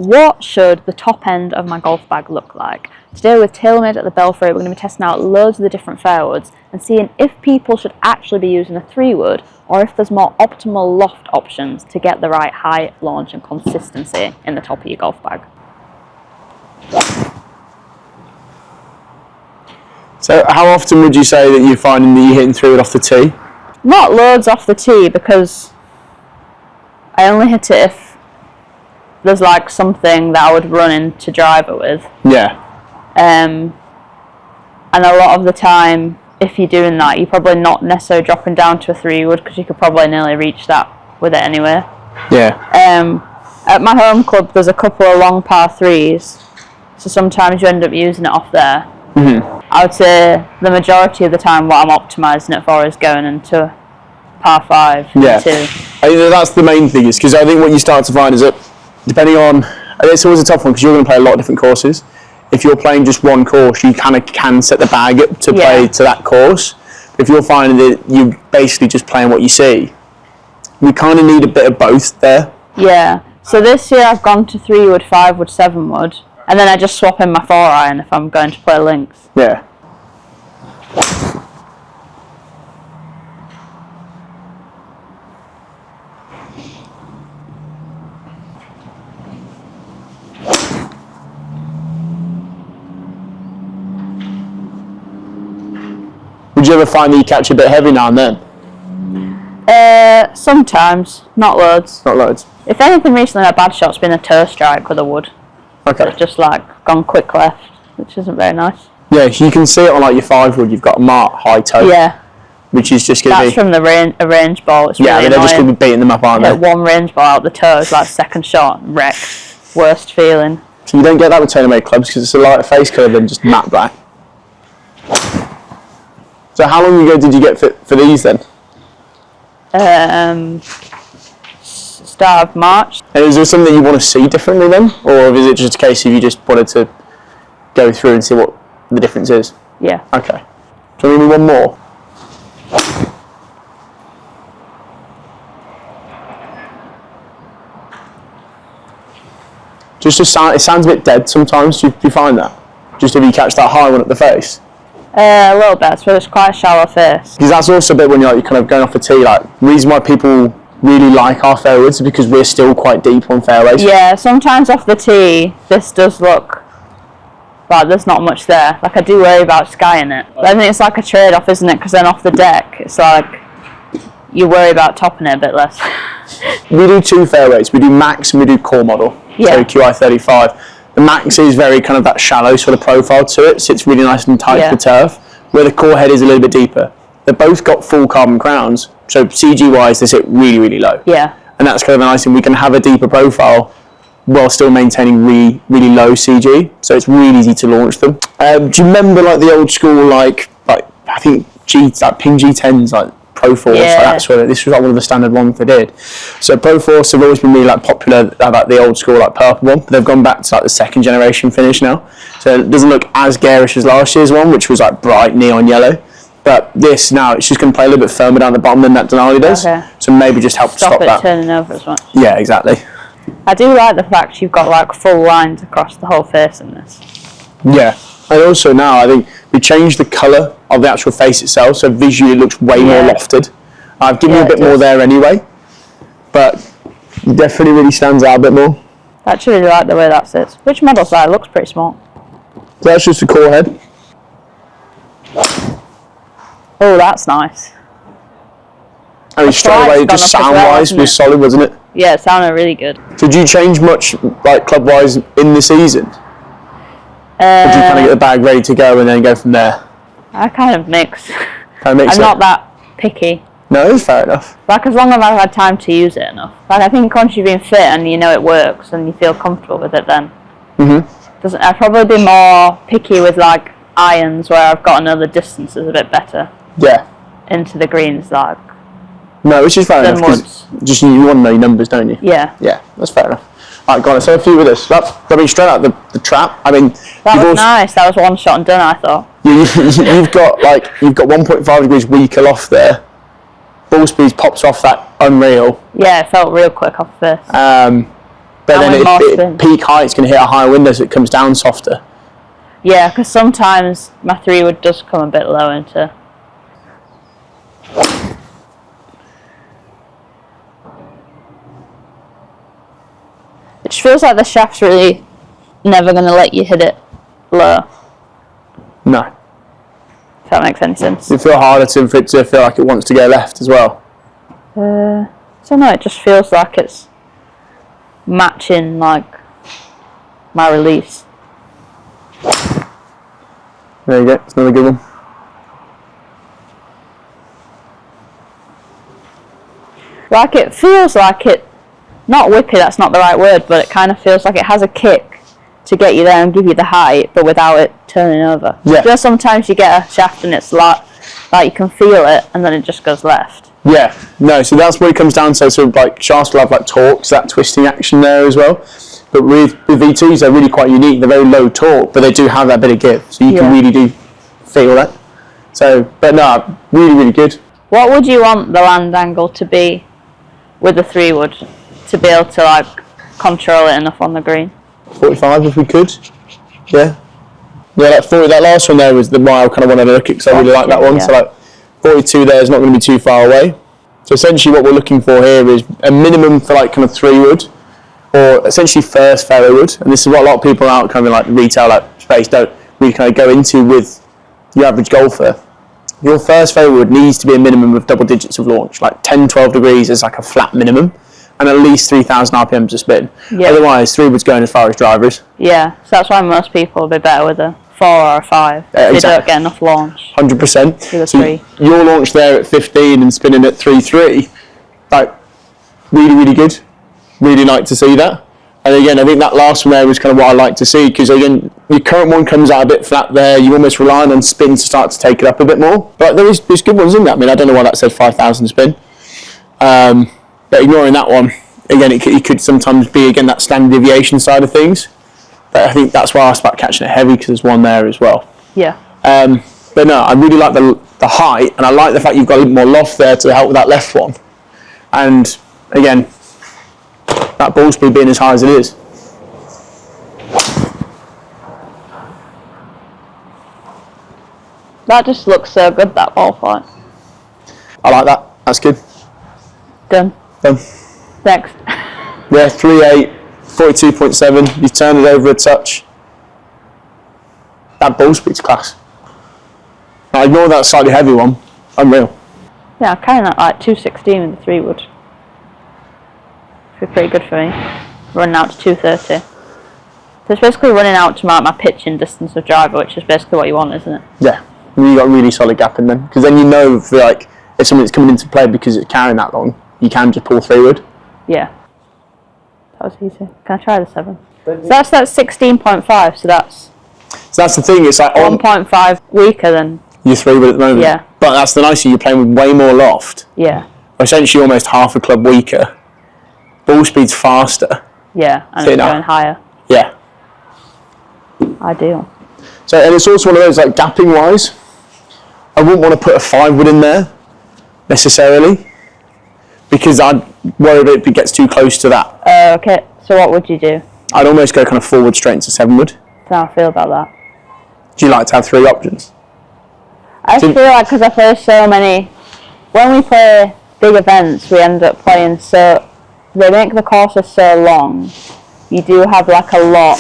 what should the top end of my golf bag look like? Today with TaylorMade at the Belfry, we're going to be testing out loads of the different fairwoods and seeing if people should actually be using a 3-wood or if there's more optimal loft options to get the right height, launch and consistency in the top of your golf bag. So how often would you say that you're finding that you're hitting 3-wood off the tee? Not loads off the tee, because I only hit it if there's like something that I would run into driver with. Yeah. And a lot of the time, if you're doing that, you're probably not necessarily dropping down to a 3-wood because you could probably nearly reach that with it anyway. Yeah. At my home club, there's a couple of long par 3s, so sometimes you end up using it off there. Mm-hmm. I would say the majority of the time what I'm optimising it for is going into par 5. Yeah. 2. I think that's the main thing, is because I think what you start to find is that depending on, it's always a tough one because you're going to play a lot of different courses. If you're playing just one course, you kind of can set the bag up to play to that course. If you're finding that you're basically just playing what you see, you kind of need a bit of both there. Yeah. So this year I've gone to 3-wood, 5-wood, 7-wood, and then I just swap in my 4-iron if I'm going to play links. Yeah. Would you ever find that you catch a bit heavy now and then? Sometimes, not loads. Not loads. If anything, recently my bad shot's been a toe strike with a wood. Okay. So it's just like gone quick left, which isn't very nice. Yeah, you can see it on like your 5-wood. You've got a marked high toe. Yeah. Which is just going to be... That's from the a range ball. It's really they're just going to be beating them up, aren't they? One range ball out the toe is like second shot, wrecked. Worst feeling. So you don't get that with TaylorMade clubs because it's a lighter face colour than just matte black. So how long ago did you get fit for these then? Start of March. And is there something you want to see differently then? Or is it just a case of you just wanted to go through and see what the difference is? Yeah. Okay. Do you want to give me one more? Just it sounds a bit dead sometimes. Do you find that? Just if you catch that high one at the face? A little bit, so it's quite a shallow face. Because that's also a bit when you're kind of going off the tee. Like, the reason why people really like our fairways is because we're still quite deep on fairways. Yeah, sometimes off the tee, this does look like there's not much there. Like, I do worry about skying it. But I think it's like a trade-off, isn't it? Because then off the deck, it's like you worry about topping it a bit less. We do 2 fairways. We do Max and we do Core model. Yeah. So Qi35. The Max is very kind of that shallow sort of profile to it. Sits really nice and tight to the turf. Where the Core head is a little bit deeper. They've both got full carbon crowns. So CG-wise, they sit really, really low. Yeah. And that's kind of a nice thing. We can have a deeper profile while still maintaining really, really low CG. So it's really easy to launch them. Do you remember like the old school, like I think Ping G10s, like Pro Force, like that's where this was like one of the standard ones they did. So Pro Force have always been really like popular, like the old school like purple one, but they've gone back to like the 2nd generation finish now. So it doesn't look as garish as last year's one, which was like bright neon yellow. But this now, it's just going to play a little bit firmer down the bottom than that Denali does. Okay. So maybe just help stop that. Turning over as much. Yeah, exactly. I do like the fact you've got like full lines across the whole face in this. Yeah. And also now, I think we changed the colour of the actual face itself, so visually it looks way more lofted. I've given you a bit more there anyway, but it definitely really stands out a bit more. I actually really like the way that sits. Which model's that? It looks pretty small. So that's just the Core head. Oh, that's nice. I mean, straight away, just sound-wise, was solid, wasn't it? Yeah, it sounded really good. So did you change much, like club-wise, in the season? Or do you kind of get the bag ready to go and then go from there? I kind of mix. I'm not that picky. No, it's fair enough. Like, as long as I've had time to use it enough. Like, I think once you've been fit and you know it works and you feel comfortable with it, then I'd probably be more picky with like irons where I've got to know the distances a bit better. Yeah. Into the greens, like. No, which is fair enough. Just you want to know your numbers, don't you? Yeah. Yeah, that's fair enough. All right, go on. So a few with this. I mean, straight out the trap. I mean, that was nice. That was one shot and done, I thought. You've got 1.5 degrees weaker loft there. Ball speed pops off that unreal. Yeah, it felt real quick off first. But and then with more spin. peak height's going to hit a higher wind as it comes down softer. Yeah, because sometimes my 3-wood does come a bit low into. It just feels like the shaft's really never going to let you hit it low. No. If that makes any sense. Does it feel harder for it to feel like it wants to go left as well? So no, it just feels like it's matching like my release. There you go, it's another good one. Like it feels like it, not whippy, that's not the right word, but it kind of feels like it has a kick to get you there and give you the height, but without it turning over. Yeah. Just sometimes you get a shaft and it's like you can feel it and then it just goes left. Yeah, no, so that's what it comes down to. So like shafts will have like torque, so that twisting action there as well. But with V2s, they're really quite unique. They're very low torque, but they do have that bit of give, so you can really do feel that. So, but no, really, really good. What would you want the land angle to be with the 3-wood to be able to like control it enough on the green? 45 if we could. Yeah. Yeah, like 40, that last one there was the one I kind of wanted to look at because I really like that one. Yeah. So like 42 there is not going to be too far away. So essentially what we're looking for here is a minimum for like kind of 3-wood or essentially first fairway wood. And this is what a lot of people out kind of like retail like space don't really kind of go into with your average golfer. Your first fairway wood needs to be a minimum of double digits of launch, like 10, 12 degrees is like a flat minimum. And at least 3,000 RPMs of spin. Yeah. Otherwise, 3-wood's going as far as drivers. Yeah, so that's why most people will be better with a 4 or a 5. They don't get enough launch. 100%. With a so 3. Your launch there at 15 and spinning at 3.3, like really, really good. Really like to see that. And again, I think that last one there was kind of what I like to see because again, your current one comes out a bit flat there. You're almost relying on spin to start to take it up a bit more. But there's good ones in that. I mean, I don't know why that said 5,000 spin. But ignoring that one, again, it could sometimes be, again, that standard deviation side of things. But I think that's why I asked about catching it heavy, because there's one there as well. Yeah. But no, I really like the height, and I like the fact you've got a little more loft there to help with that left one. And, again, that ball speed being as high as it is. That just looks so good, that ball flight. I like that. That's good. Done. Next. Yeah, 3.8, 42.7. You turn it over a touch. That ball speed's class. Now, ignore that slightly heavy one. Unreal. Yeah, I'm carrying that like 216 with the 3-wood. Should be pretty good for me. Running out to 230. So it's basically running out to my pitching distance of driver, which is basically what you want, isn't it? Yeah. You got a really solid gap in them. Because then you know if something's coming into play because it's carrying that long, you can just pull 3-wood. Yeah. That was easy. Can I try the 7? So that's 16.5, so that's the thing, it's like 1.5 weaker than your 3-wood at the moment. Yeah. But that's the nice thing, you're playing with way more loft. Yeah. Essentially almost half a club weaker. Ball speed's faster. Yeah, and it's going higher. Yeah. Ideal. So, and it's also one of those, like, gapping wise, I wouldn't want to put a 5-wood in there, necessarily, because I'd worry if it gets too close to that. Okay, so what would you do? I'd almost go kind of forward straight into 7-wood. How I feel about that. Do you like to have 3 options? I feel like because I play so many, when we play big events, we end up playing so, they make the courses so long, you do have like a lot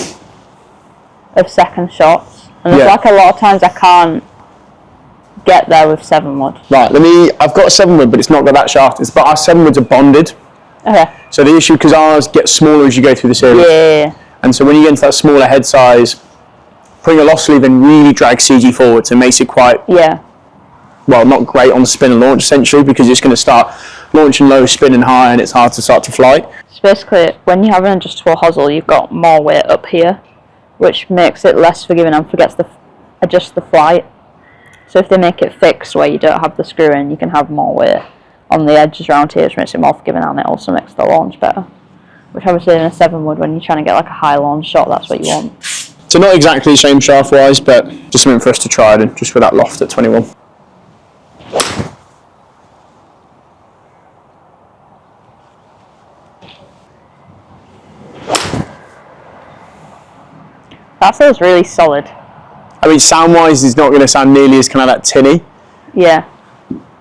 of second shots, and there's like a lot of times I can't get there with 7-wood. Right, I've got a 7-wood, but it's not got that shaft, but our 7-woods are bonded. Okay. So the issue, because ours get smaller as you go through the series. Yeah. And so when you get into that smaller head size, putting a loft sleeve in really drags CG forward, so it makes it quite, well, not great on spin and launch, essentially, because it's going to start launching low, spinning high, and it's hard to start to fly. So basically, when you have an adjustable hosel, you've got more weight up here, which makes it less forgiving and forgets to adjust the flight. So if they make it fixed where you don't have the screw in, you can have more weight on the edges around here, which makes it more forgiving, and it also makes the launch better. Which obviously in a 7-wood, when you're trying to get like a high launch shot, that's what you want. So not exactly the same shaft wise, but just something for us to try it, just with that loft at 21. That feels really solid. I mean, sound-wise, it's not going to sound nearly as kind of that tinny. Yeah.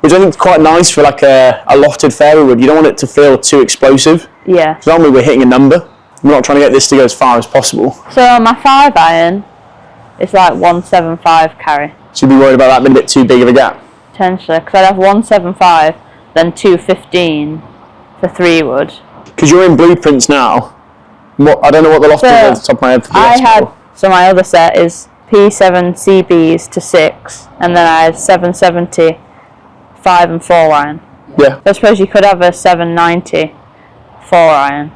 Which I think is quite nice for like a lofted fairway wood. You don't want it to feel too explosive. Yeah. Because normally we're hitting a number. I'm not trying to get this to go as far as possible. So my 5 iron is like 175 carry. So you'd be worried about that being a bit too big of a gap? Potentially, because I'd have 175, then 215 for 3 wood. Because you're in blueprints now. I don't know what the loft is off the top of my head for the So my other set is P7 CBs to 6, and then I had 770 5 and 4 iron. Yeah. So I suppose you could have a 790 4 iron.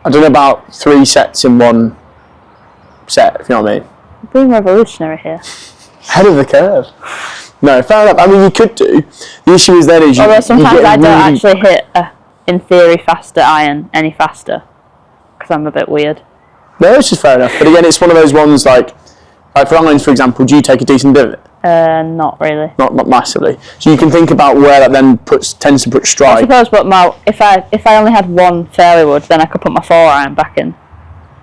I don't know about 3 sets in one set, if you know what I mean. I'm being revolutionary here. Ahead of the curve. No, fair enough. I mean, you could do. The issue is then is Although sometimes I don't actually hit a, in theory, faster iron any faster, because I'm a bit weird. No, it's just fair enough. But again, it's one of those ones like for irons, for example, do you take a decent divot? Not really. Not massively. So you can think about where that then tends to put strike. I suppose, but if I only had one fairway wood, then I could put my 4 iron back in,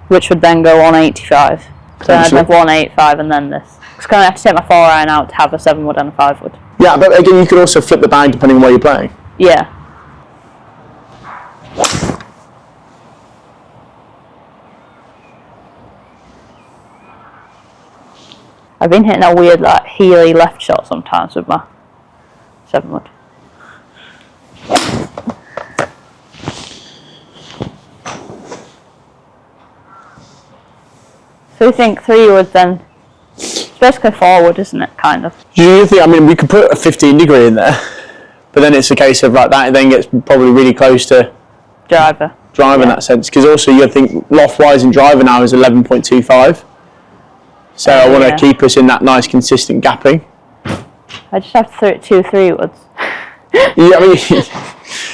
which would then go 185. So then I'd have 185 and then this. Because I have to take my 4 iron out to have a 7 wood and a 5 wood. Yeah, but again, you could also flip the bag depending on where you're playing. Yeah. I've been hitting a weird like heely left shot sometimes with my 7 wood. So you think 3 wood then? It's basically 4 wood, isn't it? Kind of. Do you think? I mean, we could put a 15 degree in there, but then it's a case of like that. It then gets probably really close to driver in that sense. Because also you think loft wise in driver now is 11.25. So I want to keep us in that nice consistent gapping. I just have 2 3 woods. Yeah, I mean,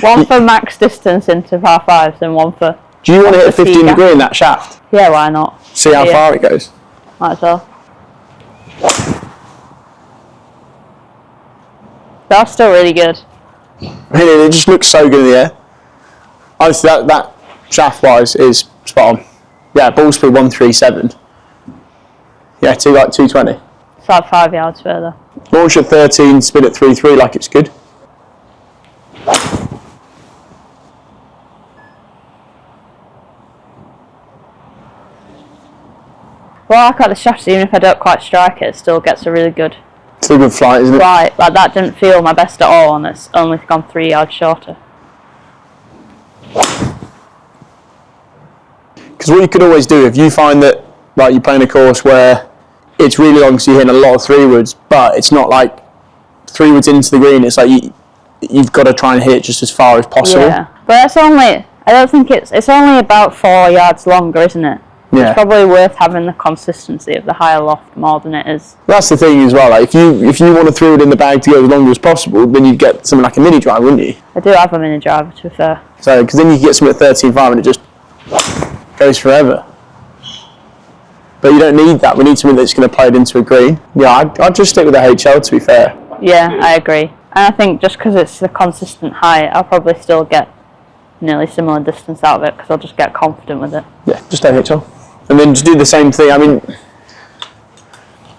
one for max distance into par 5s and one for. Do you want to hit a 15 degree in that shaft? Yeah, why not? See how far it goes. Might as well. That's still really good. Really, it just looks so good in the air. Honestly, that shaft wise is spot on. Yeah, ball speed 137. Yeah, to like 220. It's like 5 yards further. Launch at 13, spin at 3.3 like it's good. Well, I like the shafts, even if I don't quite strike it still gets a really good It's a good flight, isn't it? flight. Like that didn't feel my best at all, and it's only gone 3 yards shorter. Because what you could always do, if you find that like you're playing a course where it's really long, so you're hitting a lot of 3 woods, but it's not like 3 woods into the green, it's like you've got to try and hit it just as far as possible. Yeah, but it's only, I don't think it's only about 4 yards longer, isn't it? Yeah. It's probably worth having the consistency of the higher loft more than it is. That's the thing as well, like if you want to throw it in the bag to go as long as possible, then you'd get something like a mini drive, wouldn't you? I do have a mini driver, to be fair. So, because then you can get something at 13.5 and it just goes forever. But you don't need that. We need something that's going to play it into a green. Yeah, I'd just stick with the HL, to be fair. Yeah, I agree. And I think just because it's the consistent height, I'll probably still get nearly similar distance out of it because I'll just get confident with it. Yeah, just stay HL. And then just do the same thing. I mean,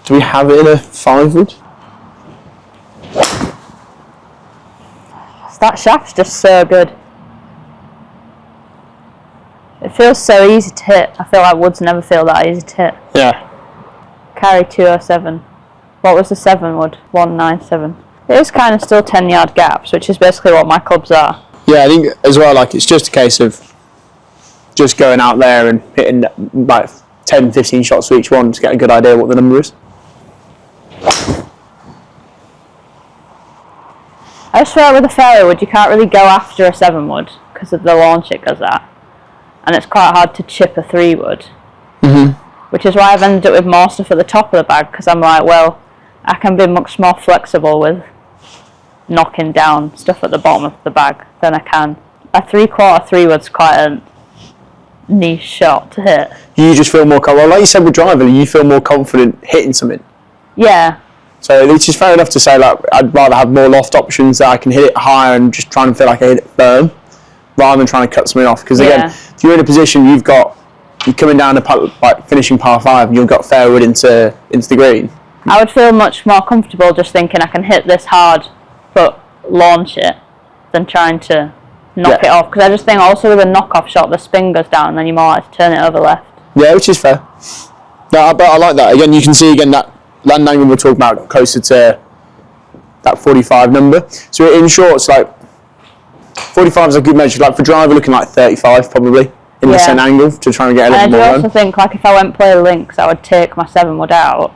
do we have it in a 5 wood? That shaft's just so good. It feels so easy to hit. I feel like woods never feel that easy to hit. Yeah. Carry 207. What was the 7 wood? 197. It is kind of still 10-yard gaps, which is basically what my clubs are. Yeah, I think as well, like it's just a case of just going out there and hitting like 10, 15 shots for each one to get a good idea what the number is. I just feel like with a fairway wood, you can't really go after a 7 wood because of the launch it goes at. And it's quite hard to chip a 3 wood. Mm-hmm. Which is why I've ended up with more stuff at the top of the bag, because I'm like, well, I can be much more flexible with knocking down stuff at the bottom of the bag than I can. A 3/4 3 wood's quite a niche shot to hit. You just feel more confident. Well, like you said with driving, you feel more confident hitting something. Yeah. So it's just fair enough to say, like, I'd rather have more loft options that I can hit it higher and just try and feel like I hit it firm, rather than trying to cut something off. Because again, if you're in a position you've got you're coming down like finishing par 5 and you've got fairwood into the green. I would feel much more comfortable just thinking I can hit this hard but launch it than trying to knock it off, because I just think also with a knock-off shot the spin goes down and then you're more likely to turn it over left. Yeah, which is fair. No, but I like that. Again, you can see again that land angle we're talking about closer to that 45 number. So in short, it's like 45 is a good measure. Like for driver, looking like 35 probably in the same angle to try and get a little more run. I do also think like if I went play links, I would take my 7 wood out.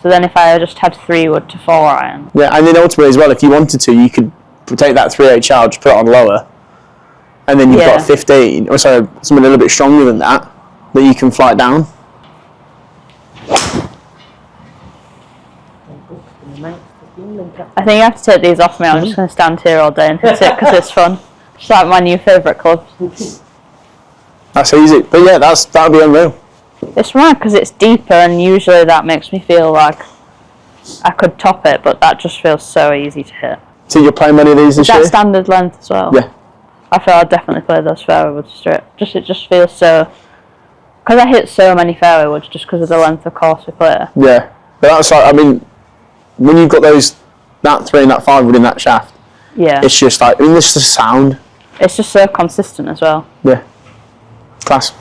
So then if I just had 3 wood to 4 iron. Yeah, and then ultimately as well, if you wanted to, you could take that 3/8 out, just put it on lower, and then you've got 15, or sorry, something a little bit stronger than that you can fly it down. I think you have to take these off me. I'm just going to stand here all day and hit it because it's fun. It's like my new favourite club. That's easy, but yeah, that'll be unreal. It's mad because it's deeper, and usually that makes me feel like I could top it, but that just feels so easy to hit. So you're playing many of these this year? Is that standard length as well? Yeah. I feel I'd definitely play those fairway woods straight. It just feels so, because I hit so many fairway woods just because of the length of course we play. Yeah, but that's like, I mean, when you've got that 3 and that 5 wood in that shaft, it's just like, I mean, this is the sound. It's just so consistent as well. Yeah, class.